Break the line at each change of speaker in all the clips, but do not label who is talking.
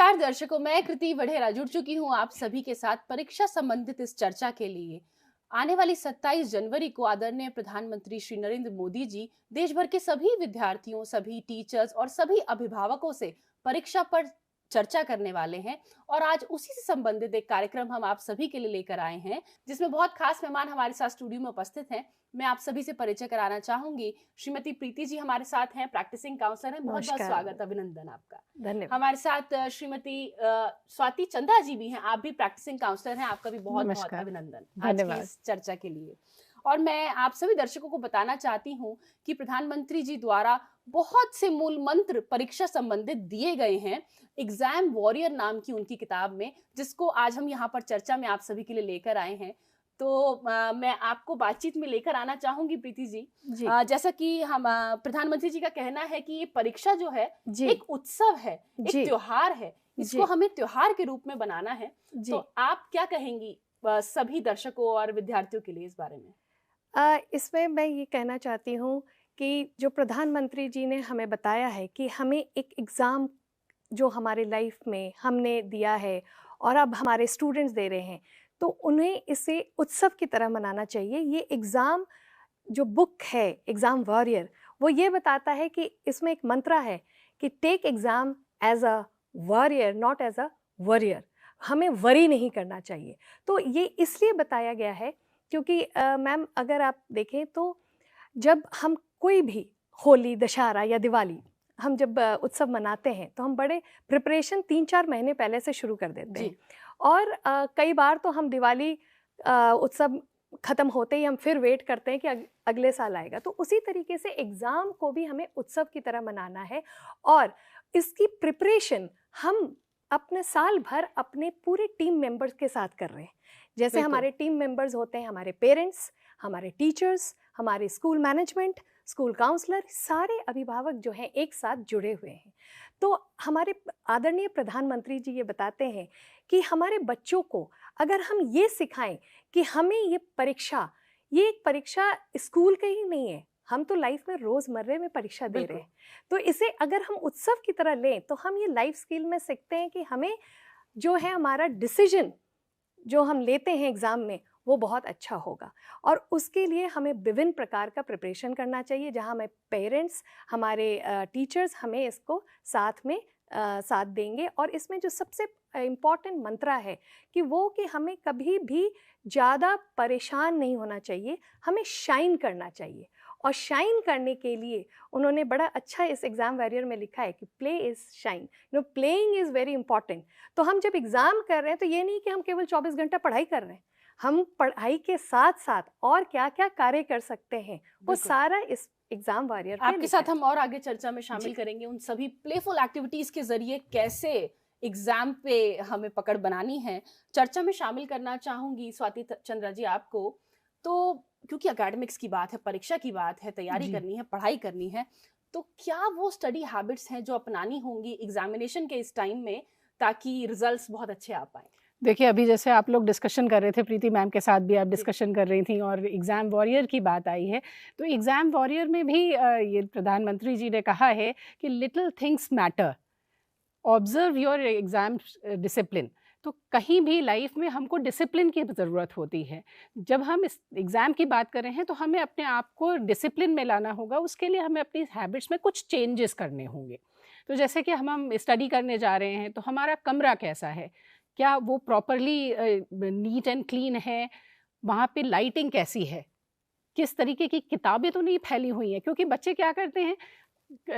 नमस्कार दर्शकों, मैं कृति वढेरा जुड़ चुकी हूँ आप सभी के साथ परीक्षा संबंधित इस चर्चा के लिए। आने वाली 27 जनवरी को आदरणीय प्रधानमंत्री श्री नरेंद्र मोदी जी देश भर के सभी विद्यार्थियों, सभी टीचर्स और सभी अभिभावकों से परीक्षा पर चर्चा करने वाले हैं। और आज उसी से संबंधित एक कार्यक्रम हम आप सभी के लिए लेकर आए हैं, जिसमें बहुत खास मेहमान हमारे साथ स्टूडियो में उपस्थित हैं। मैं आप सभी से परिचय कराना चाहूंगी। श्रीमती प्रीति जी हमारे साथ हैं, प्रैक्टिसिंग काउंसलर हैं। बहुत बहुत स्वागत, अभिनंदन आपका।
धन्यवाद।
हमारे साथ श्रीमती स्वाति चंदा जी भी हैं, आप भी प्रैक्टिसिंग काउंसलर हैं, आपका भी बहुत बहुत अभिनंदन आज की इस चर्चा के लिए। और मैं आप सभी दर्शकों को बताना चाहती हूँ कि प्रधानमंत्री जी द्वारा बहुत से मूल मंत्र परीक्षा संबंधित दिए गए हैं एग्जाम वॉरियर नाम की उनकी किताब में, जिसको आज हम यहाँ पर चर्चा में आप सभी के लिए लेकर आए हैं। तो मैं आपको बातचीत में लेकर आना चाहूंगी प्रीति जी। जैसा कि हम प्रधानमंत्री जी का कहना है कि ये परीक्षा जो है एक उत्सव है, एक त्योहार है, इसको हमें त्योहार के रूप में बनाना है। तो आप क्या कहेंगी सभी दर्शकों और विद्यार्थियों के लिए इस बारे में?
इसमें मैं ये कहना चाहती हूँ कि जो प्रधानमंत्री जी ने हमें बताया है कि हमें एक एग्ज़ाम जो हमारे लाइफ में हमने दिया है और अब हमारे स्टूडेंट्स दे रहे हैं, तो उन्हें इसे उत्सव की तरह मनाना चाहिए। ये एग्ज़ाम जो बुक है एग्ज़ाम वॉरियर, वो ये बताता है कि इसमें एक मंत्रा है कि take exam as a warrior not as a warrior. हमें वरी नहीं करना चाहिए। तो ये इसलिए बताया गया है क्योंकि मैम अगर आप देखें तो जब हम कोई भी होली, दशहरा या दिवाली हम जब उत्सव मनाते हैं तो हम बड़े प्रिपरेशन 3-4 महीने पहले से शुरू कर देते हैं। और कई बार तो हम दिवाली उत्सव ख़त्म होते ही हम फिर वेट करते हैं कि अगले साल आएगा। तो उसी तरीके से एग्ज़ाम को भी हमें उत्सव की तरह मनाना है और इसकी प्रिपरेशन हम अपने साल भर अपने पूरे टीम मेंबर्स के साथ कर रहे हैं। जैसे हमारे टीम मेंबर्स होते हैं हमारे पेरेंट्स, हमारे टीचर्स, हमारे स्कूल मैनेजमेंट, स्कूल काउंसलर, सारे अभिभावक जो हैं एक साथ जुड़े हुए हैं। तो हमारे आदरणीय प्रधानमंत्री जी ये बताते हैं कि हमारे बच्चों को अगर हम ये सिखाएं कि हमें ये एक परीक्षा स्कूल का ही नहीं है, हम तो लाइफ में रोज़मर्रे में परीक्षा दे रहे हैं। तो इसे अगर हम उत्सव की तरह लें तो हम ये लाइफ स्किल में सीखते हैं कि हमें जो है हमारा डिसीजन जो हम लेते हैं एग्ज़ाम में वो बहुत अच्छा होगा। और उसके लिए हमें विभिन्न प्रकार का प्रिपरेशन करना चाहिए, जहाँ हमें पेरेंट्स, हमारे टीचर्स हमें इसको साथ में साथ देंगे। और इसमें जो सबसे इम्पॉर्टेंट मंत्रा है कि वो कि हमें कभी भी ज़्यादा परेशान नहीं होना चाहिए, हमें शाइन करना चाहिए। और शाइन करने के लिए उन्होंने बड़ा अच्छा इस एग्ज़ाम वॉरियर में लिखा है कि play is shine, playing is very important. तो हम जब एग्ज़ाम कर रहे हैं तो ये नहीं कि हम केवल 24 घंटा पढ़ाई कर रहे हैं, हम पढ़ाई के साथ साथ और क्या क्या कार्य कर सकते हैं वो सारा इस एग्ज़ाम वॉरियर
आपके साथ हम और आगे चर्चा में शामिल करेंगे। उन सभी प्लेफुल एक्टिविटीज़ के जरिए कैसे एग्जाम पे हमें पकड़ बनानी है, चर्चा में शामिल करना चाहूँगी स्वाति चंद्रा जी आपको। तो क्योंकि एकेडमिक्स की बात है, परीक्षा की बात है, तैयारी करनी है, पढ़ाई करनी है, तो क्या वो स्टडी हैबिट्स हैं जो अपनानी होंगी एग्जामिनेशन के इस टाइम में ताकि रिजल्ट्स बहुत अच्छे आ पाए?
देखिए, अभी जैसे आप लोग डिस्कशन कर रहे थे, प्रीति मैम के साथ भी आप डिस्कशन कर रही थी और एग्ज़ाम वॉरियर की बात आई है, तो एग्ज़ाम वॉरियर में भी ये प्रधानमंत्री जी ने कहा है कि little things matter, observe your exam discipline. तो कहीं भी लाइफ में हमको डिसिप्लिन की ज़रूरत होती है। जब हम इस एग्ज़ाम की बात कर रहे हैं तो हमें अपने आप को डिसिप्लिन में लाना होगा, उसके लिए हमें अपनी हैबिट्स में कुछ चेंजेस करने होंगे। तो जैसे कि हम स्टडी करने जा रहे हैं तो हमारा कमरा कैसा है, क्या वो प्रॉपरली नीट एंड क्लीन है, वहाँ पे लाइटिंग कैसी है, किस तरीके की किताबें तो नहीं फैली हुई हैं, क्योंकि बच्चे क्या करते हैं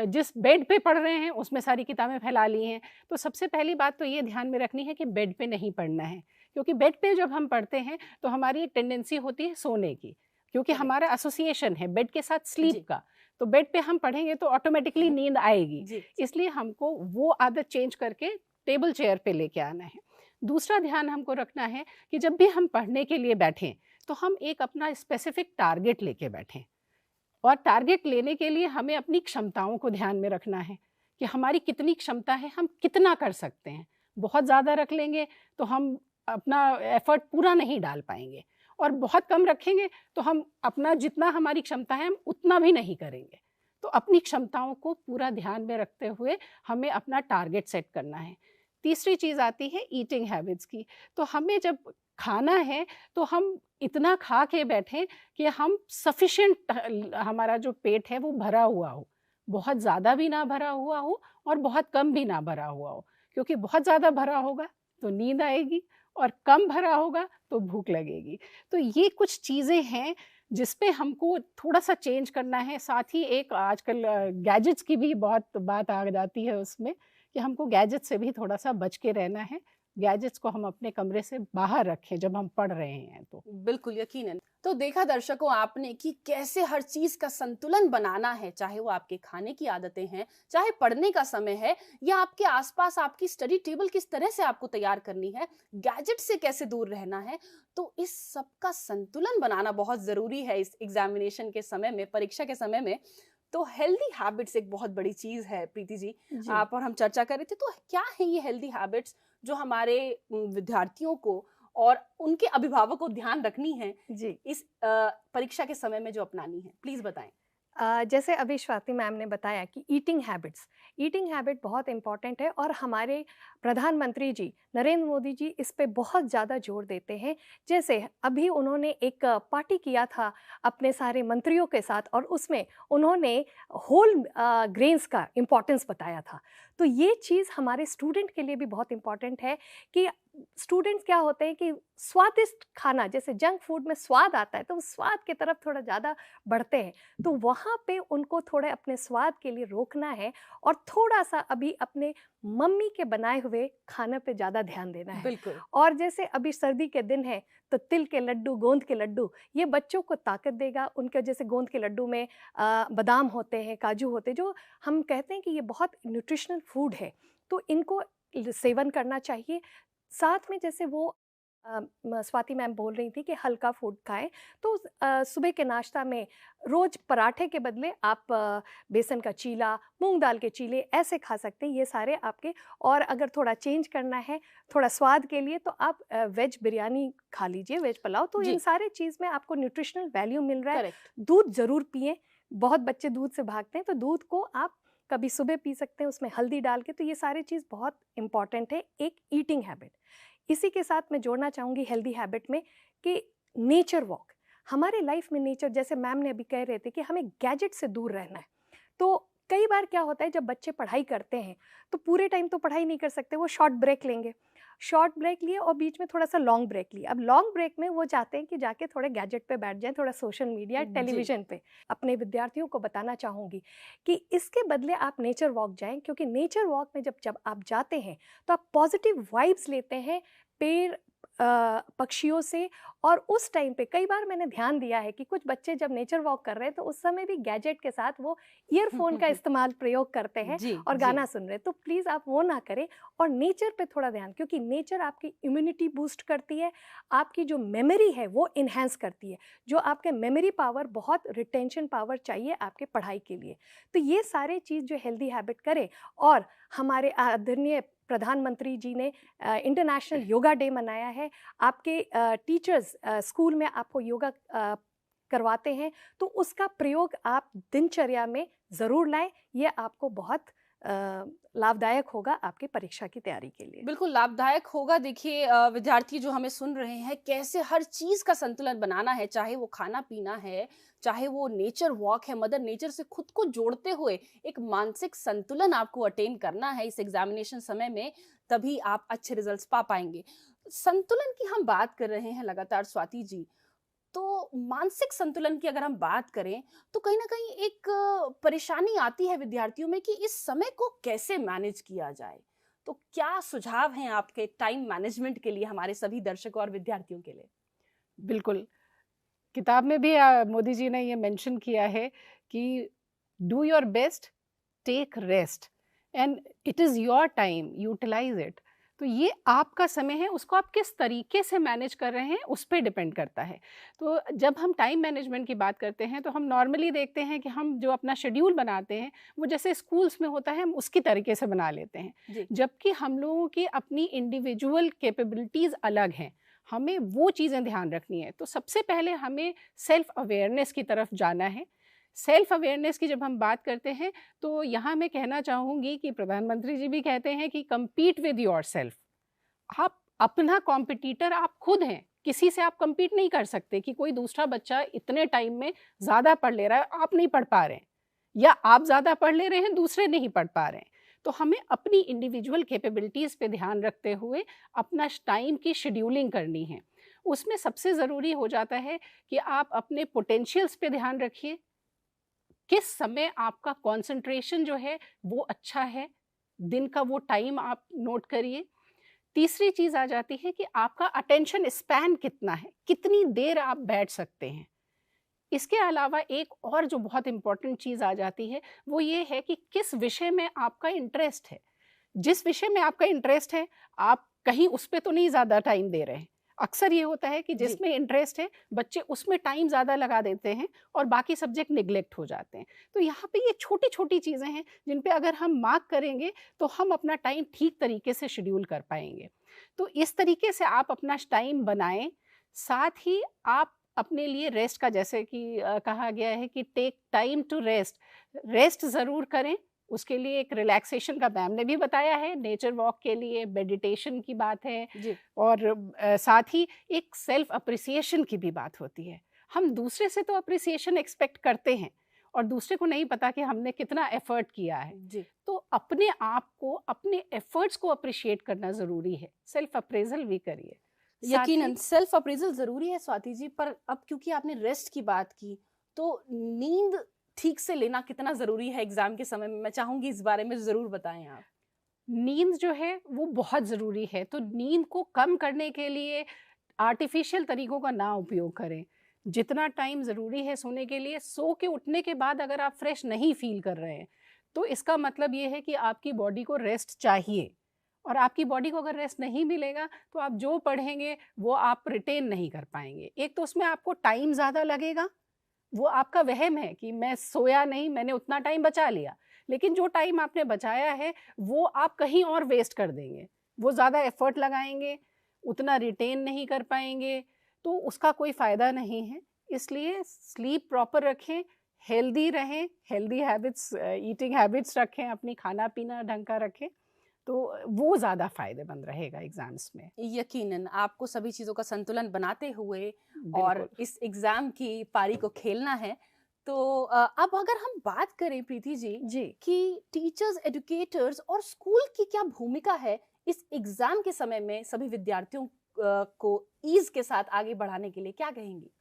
जिस बेड पे पढ़ रहे हैं उसमें सारी किताबें फैला ली हैं। तो सबसे पहली बात तो ये ध्यान में रखनी है कि बेड पे नहीं पढ़ना है, क्योंकि बेड पे जब हम पढ़ते हैं तो हमारी एक टेंडेंसी होती है सोने की, क्योंकि हमारा एसोसिएशन है बेड के साथ स्लीप का। तो बेड पे हम पढ़ेंगे तो ऑटोमेटिकली नींद आएगी, इसलिए हमको वो आदत चेंज करके टेबल चेयर पे लेके आना है। दूसरा ध्यान हमको रखना है कि जब भी हम पढ़ने के लिए बैठें तो हम एक अपना स्पेसिफिक टारगेट लेके बैठें, और टारगेट लेने के लिए हमें अपनी क्षमताओं को ध्यान में रखना है कि हमारी कितनी क्षमता है, हम कितना कर सकते हैं। बहुत ज़्यादा रख लेंगे तो हम अपना एफर्ट पूरा नहीं डाल पाएंगे, और बहुत कम रखेंगे तो हम अपना जितना हमारी क्षमता है हम उतना भी नहीं करेंगे। तो अपनी क्षमताओं को पूरा ध्यान में रखते हुए हमें अपना टारगेट सेट करना है। तीसरी चीज़ आती है ईटिंग हैबिट्स की। तो हमें जब खाना है तो हम इतना खा के बैठें कि हम सफिशिएंट, हमारा जो पेट है वो भरा हुआ हो, बहुत ज़्यादा भी ना भरा हुआ हो और बहुत कम भी ना भरा हुआ हो, क्योंकि बहुत ज़्यादा भरा होगा तो नींद आएगी और कम भरा होगा तो भूख लगेगी। तो ये कुछ चीज़ें हैं जिस पे हमको थोड़ा-सा चेंज करना है। साथ ही एक आजकल गैजेट्स की भी बहुत बात आ जाती है उसमें, कि हमको गैजेट से भी थोड़ा-सा बच के रहना है। गैजेट्स को हम अपने कमरे से बाहर रखें जब हम पढ़ रहे हैं तो।
बिल्कुल, यकीनन। तो देखा दर्शकों आपने कि कैसे हर चीज का संतुलन बनाना है, चाहे वो आपके खाने की आदतें हैं, चाहे पढ़ने का समय है, या आपके आसपास आपकी स्टडी टेबल किस तरह से आपको तैयार करनी है, गैजेट से कैसे दूर रहना है। तो इस सब का संतुलन बनाना बहुत जरूरी है इस एग्जामिनेशन के समय में, परीक्षा के समय में। तो हेल्दी हैबिट्स एक बहुत बड़ी चीज है प्रीति जी, आप और हम चर्चा कर रहे थे। तो क्या है ये हेल्दी हैबिट्स जो हमारे विद्यार्थियों को और उनके अभिभावक को ध्यान रखनी है
जी
इस परीक्षा के समय में जो अपनानी है, प्लीज बताएं।
जैसे अभी स्वाति मैम ने बताया कि ईटिंग हैबिट बहुत इम्पॉर्टेंट है, और हमारे प्रधानमंत्री जी नरेंद्र मोदी जी इस पे बहुत ज़्यादा जोर देते हैं। जैसे अभी उन्होंने एक पार्टी किया था अपने सारे मंत्रियों के साथ, और उसमें उन्होंने होल ग्रेन्स का इम्पोर्टेंस बताया था। तो ये चीज़ हमारे स्टूडेंट के लिए भी बहुत इम्पॉर्टेंट है कि स्टूडेंट्स क्या होते हैं कि स्वादिष्ट खाना, जैसे जंक फूड में स्वाद आता है तो वो स्वाद की तरफ थोड़ा ज़्यादा बढ़ते हैं, तो वहाँ पे उनको थोड़े अपने स्वाद के लिए रोकना है और थोड़ा सा अभी अपने मम्मी के बनाए हुए खाने पे ज़्यादा ध्यान देना है।
बिल्कुल।
और जैसे अभी सर्दी के दिन है तो तिल के लड्डू, गोंद के लड्डू, ये बच्चों को ताकत देगा। उनके जैसे गोंद के लड्डू में बादाम होते हैं, काजू होते हैं, जो हम कहते हैं कि ये बहुत न्यूट्रिशनल फूड है, तो इनको सेवन करना चाहिए। साथ में जैसे वो स्वाति मैम बोल रही थी कि हल्का फूड खाएं, तो सुबह के नाश्ता में रोज़ पराठे के बदले आप बेसन का चीला, मूंग दाल के चीले ऐसे खा सकते हैं। ये सारे आपके, और अगर थोड़ा चेंज करना है थोड़ा स्वाद के लिए तो आप वेज बिरयानी खा लीजिए, वेज पुलाव। तो इन सारे चीज़ में आपको न्यूट्रिशनल वैल्यू मिल रहा है। दूध ज़रूर पिएं, बहुत बच्चे दूध से भागते हैं, तो दूध को आप कभी सुबह पी सकते हैं उसमें हल्दी डाल के। तो ये सारी चीज़ बहुत इंपॉर्टेंट है एक ईटिंग हैबिट। इसी के साथ मैं जोड़ना चाहूँगी हेल्दी हैबिट में कि नेचर वॉक। हमारे लाइफ में नेचर, जैसे मैम ने अभी कह रहे थे कि हमें गैजेट से दूर रहना है, तो कई बार क्या होता है जब बच्चे पढ़ाई करते हैं तो पूरे टाइम तो पढ़ाई नहीं कर सकते, वो शॉर्ट ब्रेक लेंगे, शॉर्ट ब्रेक लिए और बीच में थोड़ा सा लॉन्ग ब्रेक लिया। अब लॉन्ग ब्रेक में वो चाहते हैं कि जाके थोड़े गैजेट पे बैठ जाएं, थोड़ा सोशल मीडिया, टेलीविज़न पे। अपने विद्यार्थियों को बताना चाहूँगी कि इसके बदले आप नेचर वॉक जाएं, क्योंकि नेचर वॉक में जब आप जाते हैं तो आप पॉजिटिव वाइब्स लेते हैं पेड़ पक्षियों से। और उस टाइम पे कई बार मैंने ध्यान दिया है कि कुछ बच्चे जब नेचर वॉक कर रहे हैं तो उस समय भी गैजेट के साथ वो ईयरफोन का इस्तेमाल प्रयोग करते हैं और गाना सुन रहे हैं। तो प्लीज़ आप वो ना करें और नेचर पे थोड़ा ध्यान, क्योंकि नेचर आपकी इम्यूनिटी बूस्ट करती है, आपकी जो मेमोरी है वो इन्हेंस करती है, जो आपके मेमोरी पावर, बहुत रिटेंशन पावर चाहिए आपके पढ़ाई के लिए। तो ये सारे चीज़ जो हेल्दी हैबिट करें। और हमारे आदरणीय प्रधानमंत्री जी ने इंटरनेशनल योगा डे मनाया है। आपके टीचर्स स्कूल में आपको योगा करवाते हैं, तो उसका प्रयोग आप दिनचर्या में ज़रूर लाएं। ये आपको बहुत लाभदायक होगा आपकी परीक्षा की तैयारी के लिए।
बिल्कुल लाभदायक होगा। देखिए विद्यार्थी जो हमें सुन रहे हैं, कैसे हर चीज़ का संतुलन बनाना है, चाहे वो खाना पीना है, चाहे वो नेचर वॉक है, मदर नेचर से खुद को जोड़ते हुए एक मानसिक संतुलन आपको अटेन करना है इस एग्जामिनेशन समय में, तभी आप अच्छे रिजल्ट्स पा पाएंगे। संतुलन की हम बात कर रहे हैं लगातार स्वाति जी, तो मानसिक संतुलन की अगर हम बात करें तो कहीं ना कहीं एक परेशानी आती है विद्यार्थियों में कि इस समय को कैसे मैनेज किया जाए। तो क्या सुझाव हैं आपके टाइम मैनेजमेंट के लिए हमारे सभी दर्शकों और विद्यार्थियों के लिए?
बिल्कुल, किताब में भी मोदी जी ने ये मेंशन किया है कि do your best, take rest, and it is your time, utilize it. तो ये आपका समय है, उसको आप किस तरीके से मैनेज कर रहे हैं उस पर डिपेंड करता है। तो जब हम टाइम मैनेजमेंट की बात करते हैं तो हम नॉर्मली देखते हैं कि हम जो अपना शेड्यूल बनाते हैं वो जैसे स्कूल्स में होता है हम उसकी तरीके से बना लेते हैं, जबकि हम लोगों की अपनी इंडिविजुअल कैपेबिलिटीज़ अलग हैं, हमें वो चीज़ें ध्यान रखनी है। तो सबसे पहले हमें सेल्फ अवेयरनेस की तरफ जाना है। सेल्फ अवेयरनेस की जब हम बात करते हैं तो यहाँ मैं कहना चाहूँगी कि प्रधानमंत्री जी भी कहते हैं कि कम्पीट विद योरसेल्फ। आप अपना कॉम्पिटिटर आप खुद हैं, किसी से आप कम्पीट नहीं कर सकते कि कोई दूसरा बच्चा इतने टाइम में ज़्यादा पढ़ ले रहा है, आप नहीं पढ़ पा रहे हैं, या आप ज़्यादा पढ़ ले रहे हैं, दूसरे नहीं पढ़ पा रहे हैं। तो हमें अपनी इंडिविजुअल कैपेबिलिटीज़ पे ध्यान रखते हुए अपना टाइम की शेड्यूलिंग करनी है। उसमें सबसे ज़रूरी हो जाता है कि आप अपने पोटेंशियल्स पे ध्यान रखिए, किस समय आपका कंसंट्रेशन जो है वो अच्छा है, दिन का वो टाइम आप नोट करिए। तीसरी चीज़ आ जाती है कि आपका अटेंशन स्पैन कितना है, कितनी देर आप बैठ सकते हैं। इसके अलावा एक और जो बहुत इम्पॉर्टेंट चीज़ आ जाती है वो ये है कि किस विषय में आपका इंटरेस्ट है। जिस विषय में आपका इंटरेस्ट है आप कहीं उस पर तो नहीं ज़्यादा टाइम दे रहे हैं। अक्सर ये होता है कि जिसमें इंटरेस्ट है बच्चे उसमें टाइम ज़्यादा लगा देते हैं और बाकी सब्जेक्ट निगलेक्ट हो जाते हैं। तो यहाँ पे ये छोटी छोटी चीज़ें हैं जिन पे अगर हम मार्क करेंगे तो हम अपना टाइम ठीक तरीके से शेड्यूल कर पाएंगे। तो इस तरीके से आप अपना टाइम बनाएं। साथ ही आप अपने लिए रेस्ट का, जैसे कि कहा गया है कि टेक टाइम टू रेस्ट ज़रूर करें। उसके लिए एक रिलैक्सेशन का मैम ने भी बताया है, नेचर वॉक के लिए मेडिटेशन की बात है
जी।
और साथ ही एक सेल्फ अप्रिसिएशन की भी बात होती है। हम दूसरे से तो अप्रिसिएशन एक्सपेक्ट करते हैं और दूसरे को नहीं पता कि हमने कितना एफर्ट किया है
जी।
तो अपने आप को, अपने एफर्ट्स को अप्रिशिएट करना ज़रूरी है। सेल्फ अप्रेजल भी करिए।
यकीनन सेल्फ अप्रेजल ज़रूरी है स्वाति जी, पर अब क्योंकि आपने रेस्ट की बात की तो नींद ठीक से लेना कितना ज़रूरी है एग्ज़ाम के समय में, मैं चाहूँगी इस बारे में ज़रूर बताएं आप।
नींद जो है वो बहुत ज़रूरी है, तो नींद को कम करने के लिए आर्टिफिशियल तरीकों का ना उपयोग करें। जितना टाइम ज़रूरी है सोने के लिए, सो के उठने के बाद अगर आप फ्रेश नहीं फील कर रहे हैं तो इसका मतलब ये है कि आपकी बॉडी को रेस्ट चाहिए, और आपकी बॉडी को अगर रेस्ट नहीं मिलेगा तो आप जो पढ़ेंगे वो आप रिटेन नहीं कर पाएंगे। एक तो उसमें आपको टाइम ज़्यादा लगेगा, वो आपका वहम है कि मैं सोया नहीं, मैंने उतना टाइम बचा लिया, लेकिन जो टाइम आपने बचाया है वो आप कहीं और वेस्ट कर देंगे। वो ज़्यादा एफर्ट लगाएंगे, उतना रिटेन नहीं कर पाएंगे, तो उसका कोई फ़ायदा नहीं है। इसलिए स्लीप प्रॉपर रखें, हेल्दी रहें, हेल्दी हैबिट्स, ईटिंग हैबिट्स रखें, अपनी खाना पीना ढंग का रखें, तो वो ज़्यादा फ़ायदेमंद रहेगा एग्ज़ाम्स में।
यकीनन आपको सभी चीज़ों का संतुलन बनाते हुए और इस एग्ज़ाम की पारी को खेलना है। तो अब अगर हम बात करें प्रीति जी कि टीचर्स, एजुकेटर्स और स्कूल की क्या भूमिका है इस एग्ज़ाम के समय में सभी विद्यार्थियों को ईज़ के साथ आगे बढ़ाने के लिए, क्या कहेंगी?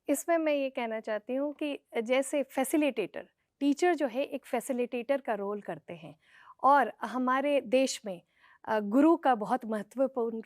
इसमें मैं ये कहना चाहती हूँ कि जैसे फैसिलिटेटर, टीचर जो है एक फैसिलिटेटर का रोल करते हैं, और हमारे देश में गुरु का बहुत महत्वपूर्ण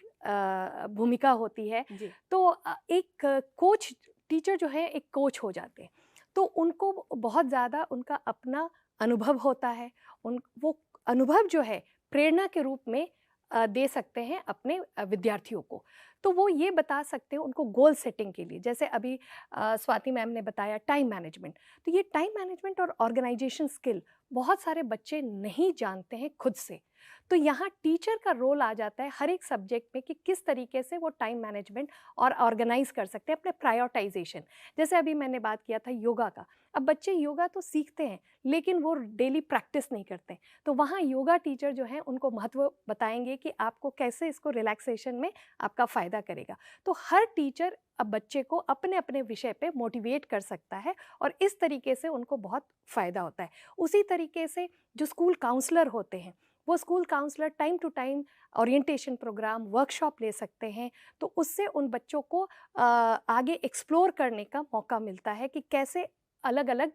भूमिका होती है। तो एक कोच, टीचर जो है एक कोच हो जाते हैं, तो उनको बहुत ज़्यादा उनका अपना अनुभव होता है। वो अनुभव जो है प्रेरणा के रूप में दे सकते हैं अपने विद्यार्थियों को। तो वो ये बता सकते हैं उनको गोल सेटिंग के लिए, जैसे अभी स्वाति मैम ने बताया टाइम मैनेजमेंट, तो ये टाइम मैनेजमेंट और ऑर्गेनाइजेशन स्किल बहुत सारे बच्चे नहीं जानते हैं खुद से। तो यहाँ टीचर का रोल आ जाता है हर एक सब्जेक्ट में कि किस तरीके से वो टाइम मैनेजमेंट और ऑर्गेनाइज कर सकते हैं, अपने प्रायोरिटाइजेशन। जैसे अभी मैंने बात किया था योगा का, अब बच्चे योगा तो सीखते हैं लेकिन वो डेली प्रैक्टिस नहीं करते, तो वहाँ योगा टीचर जो हैं उनको महत्व बताएंगे कि आपको कैसे इसको रिलैक्सेशन में आपका फ़ायदा करेगा। तो हर टीचर अब बच्चे को अपने अपने विषय पे मोटिवेट कर सकता है और इस तरीके से उनको बहुत फ़ायदा होता है। उसी तरीके से जो स्कूल काउंसलर होते हैं, वो school counsellor time to time orientation programme, workshop ले सकते हैं, तो उससे उन बच्चों को आगे एक्सप्लोर करने का मौका मिलता है कि कैसे अलग अलग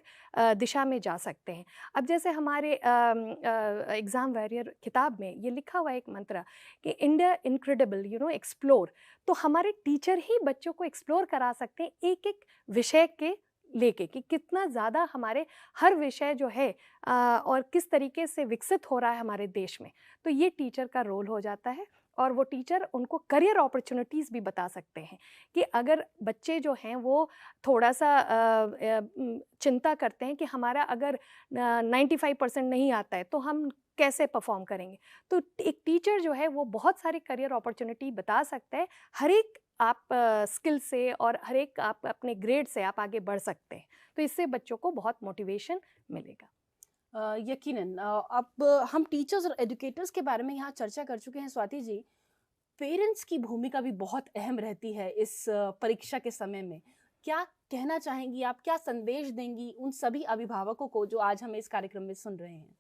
दिशा में जा सकते हैं। अब जैसे हमारे एग्ज़ाम वॉरियर किताब में ये लिखा हुआ एक मंत्र कि इंडिया इनक्रेडिबल, एक्सप्लोर, तो हमारे टीचर ही बच्चों को एक्सप्लोर करा सकते हैं एक एक विषय के लेके कि कितना ज़्यादा हमारे हर विषय जो है और किस तरीके से विकसित हो रहा है हमारे देश में। तो ये टीचर का रोल हो जाता है, और वो टीचर उनको करियर अपॉर्चुनिटीज़ भी बता सकते हैं कि अगर बच्चे जो हैं वो थोड़ा सा चिंता करते हैं कि हमारा अगर 95% नहीं आता है तो हम कैसे परफॉर्म करेंगे, तो एक टीचर जो है वो बहुत सारे करियर अपॉर्चुनिटी बता सकता है हर एक आप स्किल से और हर एक आप अपने ग्रेड से आप आगे बढ़ सकते हैं। तो इससे बच्चों को बहुत मोटिवेशन मिलेगा।
यकीनन। अब हम टीचर्स और एजुकेटर्स के बारे में यहाँ चर्चा कर चुके हैं स्वाति जी। पेरेंट्स की भूमिका भी बहुत अहम रहती है इस परीक्षा के समय में। क्या कहना चाहेंगी आप, क्या संदेश देंगी उन सभी अभिभावकों को जो आज हमें इस कार्यक्रम में सुन रहे हैं?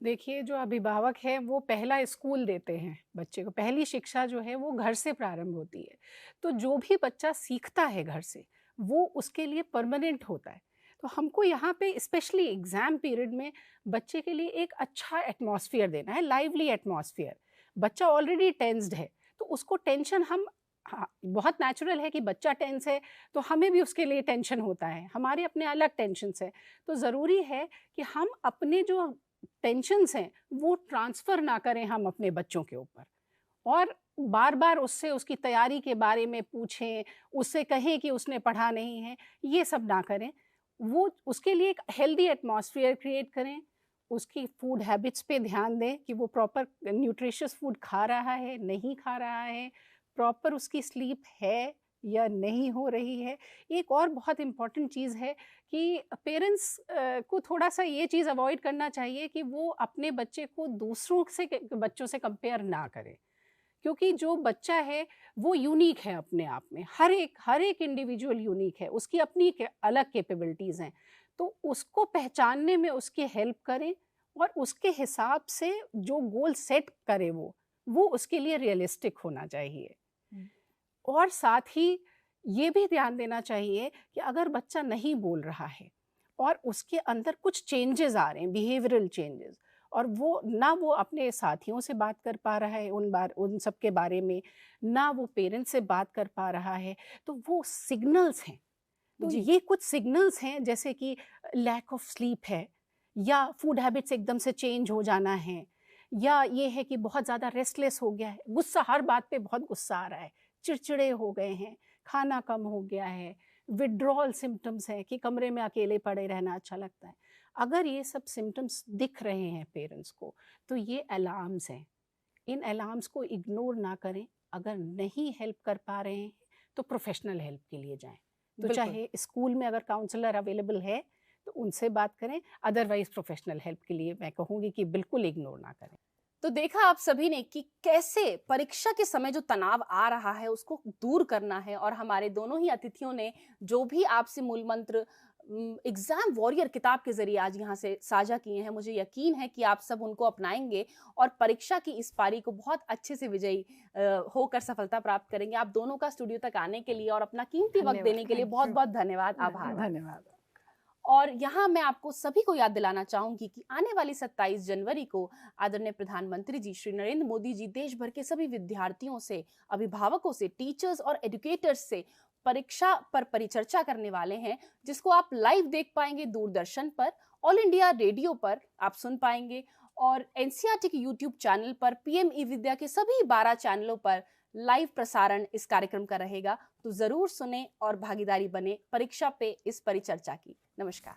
देखिए, जो अभिभावक है वो पहला स्कूल देते हैं बच्चे को। पहली शिक्षा जो है वो घर से प्रारंभ होती है। तो जो भी बच्चा सीखता है घर से, वो उसके लिए परमानेंट होता है। तो हमको यहाँ पे स्पेशली एग्ज़ाम पीरियड में बच्चे के लिए एक अच्छा एटमॉस्फेयर देना है, लाइवली एटमॉस्फेयर। बच्चा ऑलरेडी टेंस्ड है, तो उसको टेंशन हम, हाँ, बहुत नेचुरल है कि बच्चा टेंस है तो हमें भी उसके लिए टेंशन होता है, हमारे अपने अलग टेंशन्स हैं। तो ज़रूरी है कि हम अपने जो टेंशन्स हैं वो ट्रांसफ़र ना करें हम अपने बच्चों के ऊपर, और बार बार उससे उसकी तैयारी के बारे में पूछें, उससे कहें कि उसने पढ़ा नहीं है, ये सब ना करें। वो उसके लिए एक हेल्दी एटमॉस्फेयर क्रिएट करें, उसकी फूड हैबिट्स पे ध्यान दें कि वो प्रॉपर न्यूट्रिशियस फूड खा रहा है, नहीं खा रहा है, प्रॉपर उसकी स्लीप है या नहीं हो रही है। एक और बहुत इम्पॉर्टेंट चीज़ है कि पेरेंट्स को थोड़ा सा ये चीज़ अवॉइड करना चाहिए कि वो अपने बच्चे को दूसरों से बच्चों से कंपेयर ना करें, क्योंकि जो बच्चा है वो यूनिक है अपने आप में। हर एक इंडिविजुअल यूनिक है, उसकी अपनी अलग कैपेबिलिटीज़ हैं। तो उसको पहचानने में उसकी हेल्प करें और उसके हिसाब से जो गोल सेट करे वो उसके लिए रियलिस्टिक होना चाहिए। और साथ ही ये भी ध्यान देना चाहिए कि अगर बच्चा नहीं बोल रहा है और उसके अंदर कुछ चेंजेस आ रहे हैं, बिहेवियरल चेंजेस, और वो अपने साथियों से बात कर पा रहा है उन सब के बारे में, ना वो पेरेंट्स से बात कर पा रहा है, तो वो सिग्नल्स हैं। तो ये कुछ सिग्नल्स हैं, जैसे कि लैक ऑफ स्लीप है, या फूड हैबिट्स एकदम से चेंज हो जाना है, या ये है कि बहुत ज़्यादा रेस्टलेस हो गया है, गुस्सा, हर बात पे बहुत गुस्सा आ रहा है, चिड़चिड़े हो गए हैं, खाना कम हो गया है, विड्रॉल सिम्टम्स हैं कि कमरे में अकेले पड़े रहना अच्छा लगता है। अगर ये सब सिम्टम्स दिख रहे हैं पेरेंट्स को, तो ये अलार्म्स हैं। इन अलार्म्स को इग्नोर ना करें। अगर नहीं हेल्प कर पा रहे हैं तो प्रोफेशनल हेल्प के लिए जाएं। तो चाहे स्कूल में अगर काउंसलर अवेलेबल है तो उनसे बात करें, अदरवाइज प्रोफेशनल हेल्प के लिए मैं कहूँगी कि बिल्कुल इग्नोर ना करें।
तो देखा आप सभी ने कि कैसे परीक्षा के समय जो तनाव आ रहा है उसको दूर करना है, और हमारे दोनों ही अतिथियों ने जो भी आपसे मूल मंत्र एग्जाम वॉरियर किताब के जरिए आज यहाँ से साझा किए हैं, मुझे यकीन है कि आप सब उनको अपनाएंगे और परीक्षा की इस पारी को बहुत अच्छे से विजयी होकर सफलता प्राप्त करेंगे। आप दोनों का स्टूडियो तक आने के लिए और अपना कीमती वक्त देने के लिए बहुत बहुत धन्यवाद, आभार।
धन्यवाद।
और यहाँ मैं आपको सभी को याद दिलाना चाहूंगी कि आने वाली 27 जनवरी को आदरणीय प्रधानमंत्री जी श्री नरेंद्र मोदी जी देश भर के सभी विद्यार्थियों से, अभिभावकों से, टीचर्स और एजुकेटर्स से परीक्षा पर परिचर्चा करने वाले हैं, जिसको आप लाइव देख पाएंगे दूरदर्शन पर, ऑल इंडिया रेडियो पर आप सुन पाएंगे, और एनसीईआरटी के यूट्यूब चैनल पर, पीएम ई विद्या के सभी 12 चैनलों पर लाइव प्रसारण इस कार्यक्रम का रहेगा। तो जरूर सुने और भागीदारी बने परीक्षा पे इस परिचर्चा की। नमस्कार।